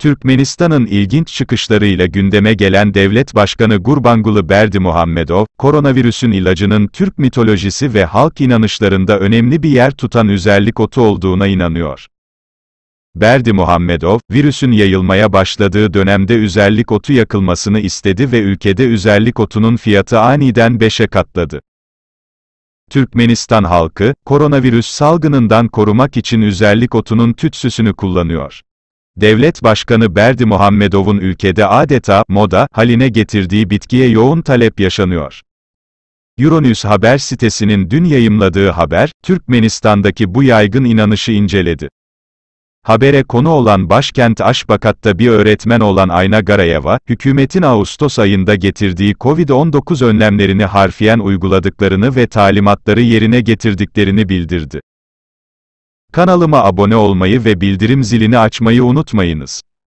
Türkmenistan'ın ilginç çıkışlarıyla gündeme gelen Devlet Başkanı Gurbanguly Berdimuhamedov, koronavirüsün ilacının Türk mitolojisi ve halk inanışlarında önemli bir yer tutan üzerlik otu olduğuna inanıyor. Berdimuhamedov, virüsün yayılmaya başladığı dönemde üzerlik otu yakılmasını istedi ve ülkede üzerlik otunun fiyatı aniden 5'e katladı. Türkmenistan halkı, koronavirüs salgınından korumak için üzerlik otunun tütsüsünü kullanıyor. Devlet Başkanı Berdimuhamedov'un ülkede adeta moda haline getirdiği bitkiye yoğun talep yaşanıyor. Euronews haber sitesinin dün yayımladığı haber, Türkmenistan'daki bu yaygın inanışı inceledi. Habere konu olan başkent Aşbakat'ta bir öğretmen olan Ayna Garayeva, hükümetin Ağustos ayında getirdiği Covid-19 önlemlerini harfiyen uyguladıklarını ve talimatları yerine getirdiklerini bildirdi. Kanalıma abone olmayı ve bildirim zilini açmayı unutmayınız.